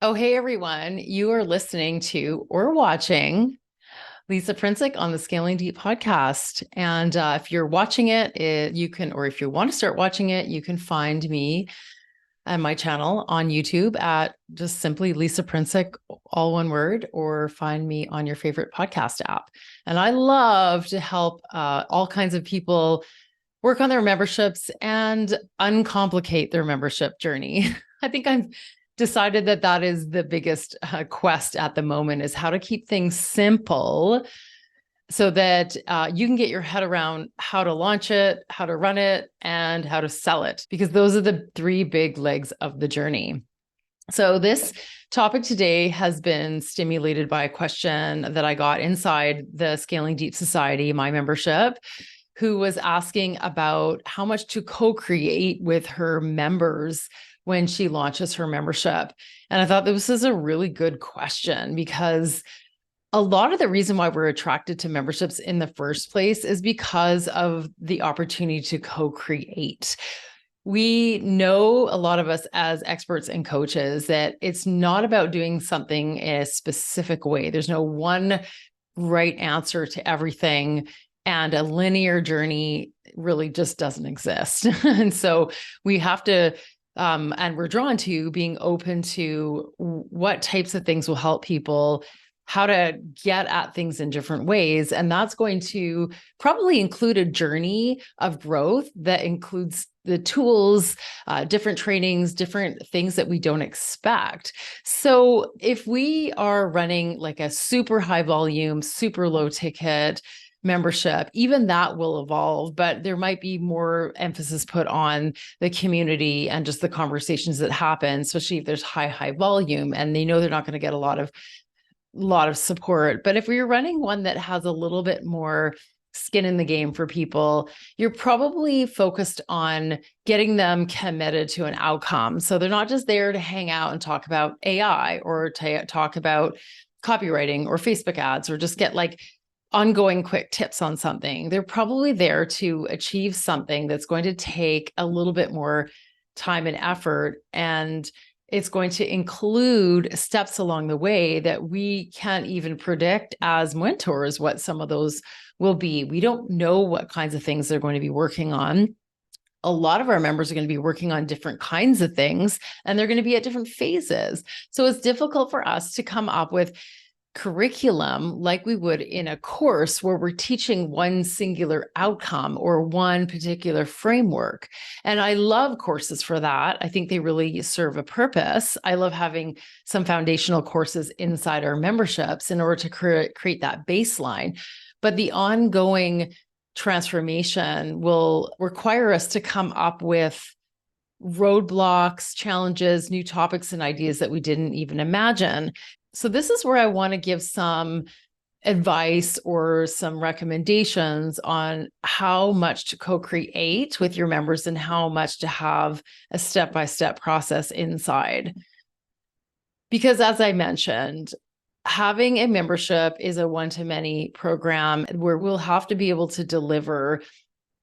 Oh, hey, everyone. You are listening to or watching Lisa Princic on the Scaling Deep podcast. And if you're watching it, you can, or if you want to start watching it, you can find me and my channel on YouTube at just simply Lisa Princic, all one word, or find me on your favorite podcast app. And I love to help all kinds of people work on their memberships and uncomplicate their membership journey. I think I've decided that that is the biggest quest at the moment, is how to keep things simple so that you can get your head around how to launch it, how to run it, and how to sell it, because those are the three big legs of the journey. So this topic today has been stimulated by a question that I got inside the Scaling Deep Society, my membership, who was asking about how much to co-create with her members when she launches her membership. And I thought this is a really good question, because a lot of the reason why we're attracted to memberships in the first place is because of the opportunity to co-create. We know, a lot of us as experts and coaches, that it's not about doing something in a specific way. There's no one right answer to everything, and a linear journey really just doesn't exist. And so we have to, and we're drawn to being open to what types of things will help people, how to get at things in different ways. And that's going to probably include a journey of growth that includes the tools, different trainings, different things that we don't expect. So if we are running like a super high volume, super low ticket membership, even that will evolve, but there might be more emphasis put on the community and just the conversations that happen, especially if there's high volume and they know they're not going to get a lot of support. But if we're running one that has a little bit more skin in the game for people, you're probably focused on getting them committed to an outcome. So they're not just there to hang out and talk about AI or to talk about copywriting or Facebook ads or just get like ongoing quick tips on something. They're probably there to achieve something that's going to take a little bit more time and effort, and it's going to include steps along the way that we can't even predict as mentors what some of those will be. We don't know what kinds of things they're going to be working on. A lot of our members are going to be working on different kinds of things, and they're going to be at different phases. So it's difficult for us to come up with curriculum like we would in a course where we're teaching one singular outcome or one particular framework. And I love courses for that. I think they really serve a purpose. I love having some foundational courses inside our memberships in order to create that baseline. But the ongoing transformation will require us to come up with roadblocks, challenges, new topics, and ideas that we didn't even imagine. So this is where I want to give some advice or some recommendations on how much to co-create with your members and how much to have a step-by-step process inside. Because as I mentioned, having a membership is a one-to-many program where we'll have to be able to deliver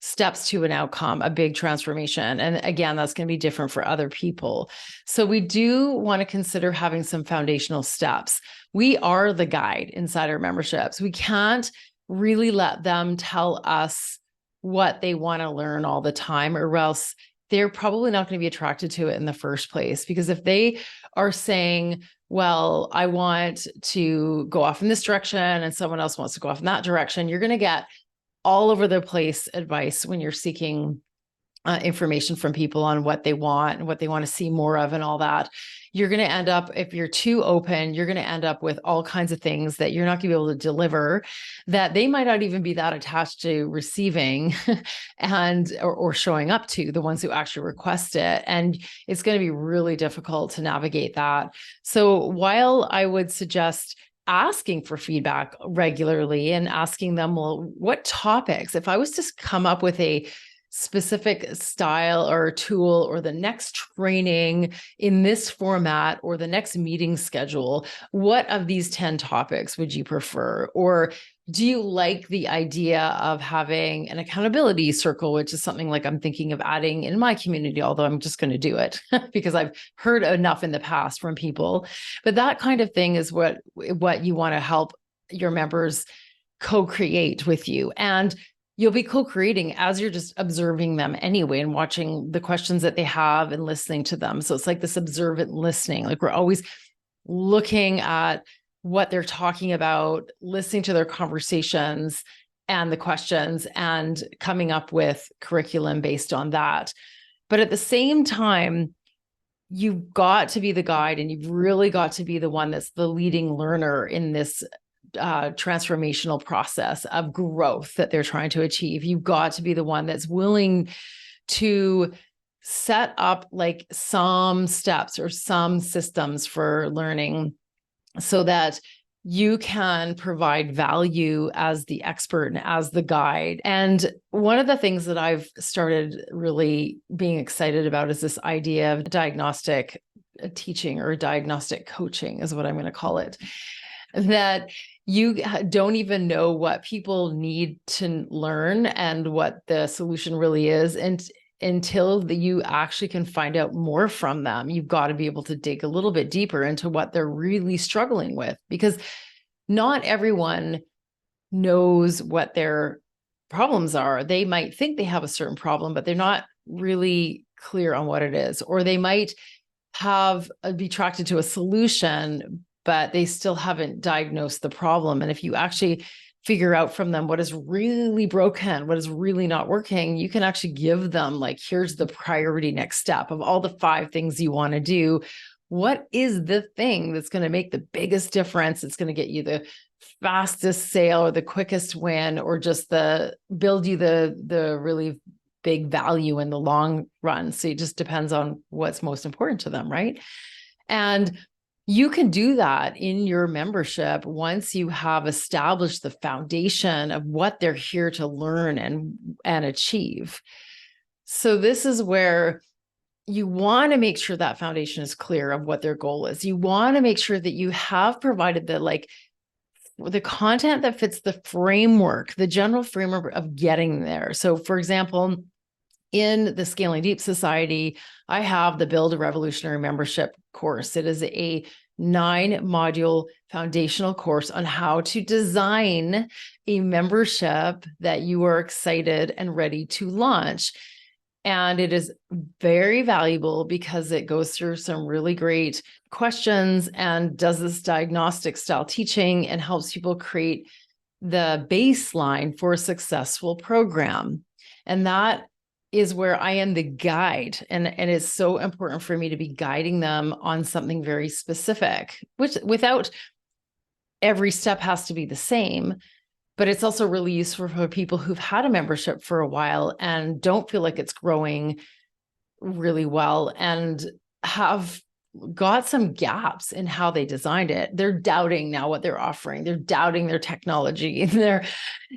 steps to an outcome, a big transformation. And again, that's going to be different for other people. So we do want to consider having some foundational steps. We are the guide inside our memberships. We can't really let them tell us what they want to learn all the time, or else they're probably not going to be attracted to it in the first place. Because if they are saying, well, I want to go off in this direction and someone else wants to go off in that direction, you're going to get all over the place advice when you're seeking information from people on what they want and what they want to see more of and all that. You're going to end up, if you're too open, you're going to end up with all kinds of things that you're not going to be able to deliver, that they might not even be that attached to receiving and or showing up to, the ones who actually request it. And it's going to be really difficult to navigate that. So while I would suggest asking for feedback regularly and asking them, well, what topics, if I was to come up with a specific style or tool or the next training in this format or the next meeting schedule, what of these 10 topics would you prefer? Or do you like the idea of having an accountability circle, which is something like I'm thinking of adding in my community, although I'm just going to do it because I've heard enough in the past from people. But that kind of thing is what you want to help your members co-create with you. And you'll be co-creating as you're just observing them anyway and watching the questions that they have and listening to them. So it's like this observant listening. Like we're always looking at what they're talking about, listening to their conversations and the questions and coming up with curriculum based on that. But at the same time, you've got to be the guide and you've really got to be the one that's the leading learner in this transformational process of growth that they're trying to achieve. You've got to be the one that's willing to set up like some steps or some systems for learning so that you can provide value as the expert and as the guide. And one of the things that I've started really being excited about is this idea of diagnostic teaching or diagnostic coaching is what I'm going to call it. That you don't even know what people need to learn and what the solution really is. And until you actually can find out more from them, you've got to be able to dig a little bit deeper into what they're really struggling with, because not everyone knows what their problems are. They might think they have a certain problem, but they're not really clear on what it is, or they might be attracted to a solution, but they still haven't diagnosed the problem. And if you actually figure out from them what is really broken, what is really not working, you can actually give them like, here's the priority next step of all the 5 things you want to do. What is the thing that's going to make the biggest difference? It's going to get you the fastest sale or the quickest win, or just build you the really big value in the long run. So it just depends on what's most important to them, right? And you can do that in your membership once you have established the foundation of what they're here to learn and achieve. So this is where you want to make sure that foundation is clear of what their goal is. You want to make sure that you have provided the content that fits the framework, the general framework of getting there. So for example, in the Scaling Deep Society, I have the Build a Revolutionary Membership course. It is a 9-module foundational course on how to design a membership that you are excited and ready to launch. And it is very valuable because it goes through some really great questions and does this diagnostic style teaching and helps people create the baseline for a successful program. And that is where I am the guide. And it's so important for me to be guiding them on something very specific, which without every step has to be the same. But it's also really useful for people who've had a membership for a while and don't feel like it's growing really well and have got some gaps in how they designed it. They're doubting now what they're offering. They're doubting their technology. They're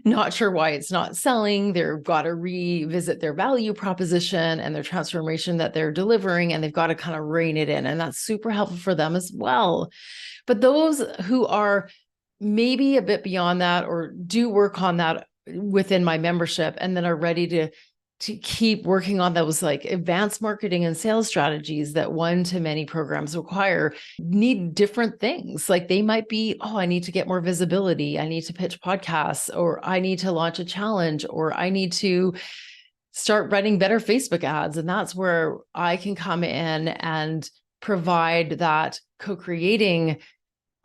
not sure why it's not selling. They've got to revisit their value proposition and their transformation that they're delivering, and they've got to kind of rein it in. And that's super helpful for them as well. But those who are maybe a bit beyond that or do work on that within my membership and then are ready to keep working on those like advanced marketing and sales strategies that one-to-many programs require, need different things. Like they might be, oh, I need to get more visibility. I need to pitch podcasts, or I need to launch a challenge, or I need to start running better Facebook ads. And that's where I can come in and provide that co-creating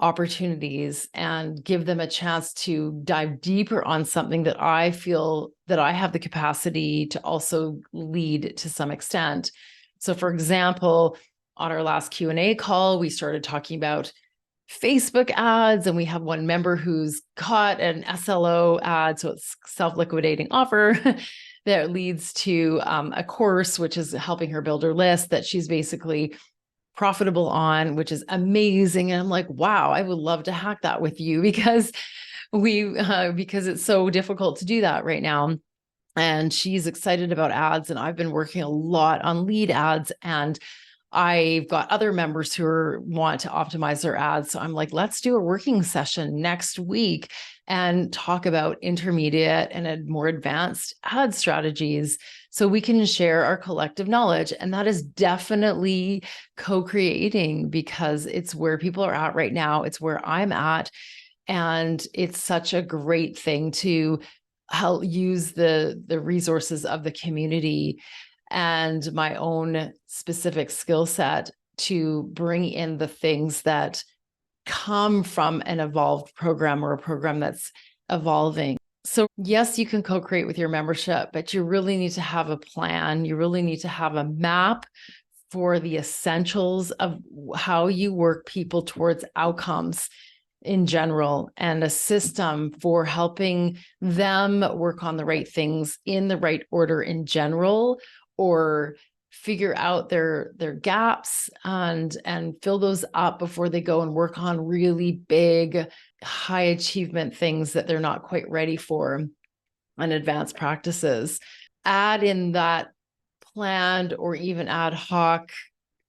opportunities and give them a chance to dive deeper on something that I feel that I have the capacity to also lead to some extent. So for example, on our last Q&A call, we started talking about Facebook ads, and we have one member who's caught an SLO ad. So it's self-liquidating offer that leads to a course, which is helping her build her list that she's basically profitable on, which is amazing. And I'm like, wow, I would love to hack that with you because it's so difficult to do that right now. and she's excited about ads. And I've been working a lot on lead ads, and I've got other members who want to optimize their ads. So I'm like, let's do a working session next week and talk about intermediate and more advanced ad strategies so we can share our collective knowledge. And that is definitely co-creating, because it's where people are at right now. It's where I'm at. And it's such a great thing to help use the resources of the community and my own specific skill set to bring in the things that come from an evolved program or a program that's evolving. So yes, you can co-create with your membership, but you really need to have a plan. You really need to have a map for the essentials of how you work people towards outcomes in general, and a system for helping them work on the right things in the right order in general, or figure out their gaps and fill those up before they go and work on really big, high achievement things that they're not quite ready for and advanced practices. Add in that planned or even ad hoc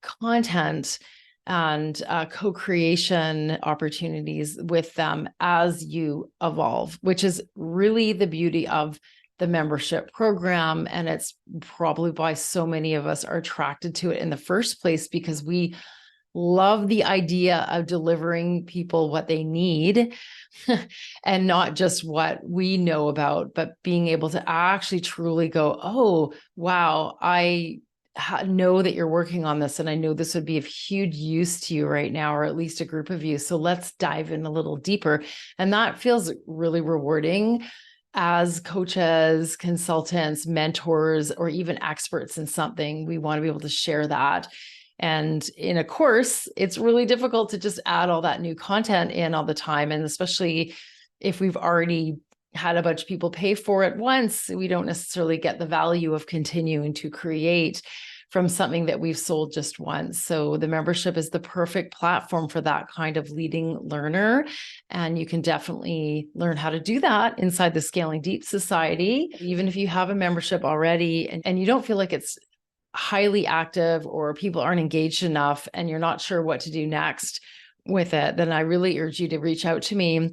content and co-creation opportunities with them as you evolve, which is really the beauty of the membership program. And it's probably why so many of us are attracted to it in the first place, because we love the idea of delivering people what they need and not just what we know about, but being able to actually truly go, oh, wow, I know that you're working on this, and I know this would be of huge use to you right now, or at least a group of you. So let's dive in a little deeper. And that feels really rewarding as coaches, consultants, mentors, or even experts in something. We want to be able to share that. And in a course, it's really difficult to just add all that new content in all the time. And especially if we've already had a bunch of people pay for it once, we don't necessarily get the value of continuing to create from something that we've sold just once. So the membership is the perfect platform for that kind of leading learner. And you can definitely learn how to do that inside the Scaling Deep Society. Even if you have a membership already and you don't feel like it's highly active or people aren't engaged enough and you're not sure what to do next with it, then I really urge you to reach out to me,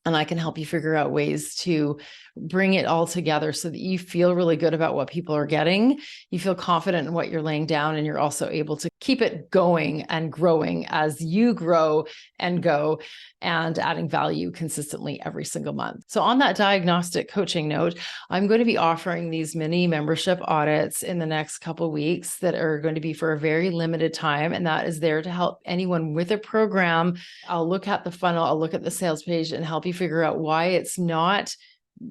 and I can help you figure out ways to bring it all together so that you feel really good about what people are getting. You feel confident in what you're laying down, and you're also able to keep it going and growing as you grow and go, and adding value consistently every single month. So on that diagnostic coaching note, I'm going to be offering these mini membership audits in the next couple of weeks that are going to be for a very limited time. And that is there to help anyone with a program. I'll look at the funnel, I'll look at the sales page and help you figure out why it's not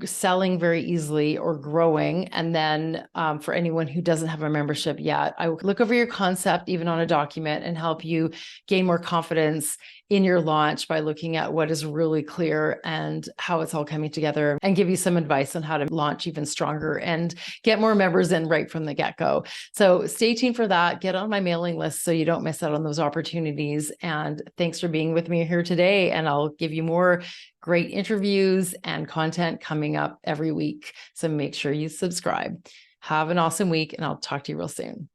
selling very easily or growing. And then for anyone who doesn't have a membership yet, I will look over your concept, even on a document, and help you gain more confidence in your launch by looking at what is really clear and how it's all coming together, and give you some advice on how to launch even stronger and get more members in right from the get-go. So stay tuned for that. Get on my mailing list so you don't miss out on those opportunities. And thanks for being with me here today. And I'll give you more great interviews and content coming up every week. So make sure you subscribe. Have an awesome week, and I'll talk to you real soon.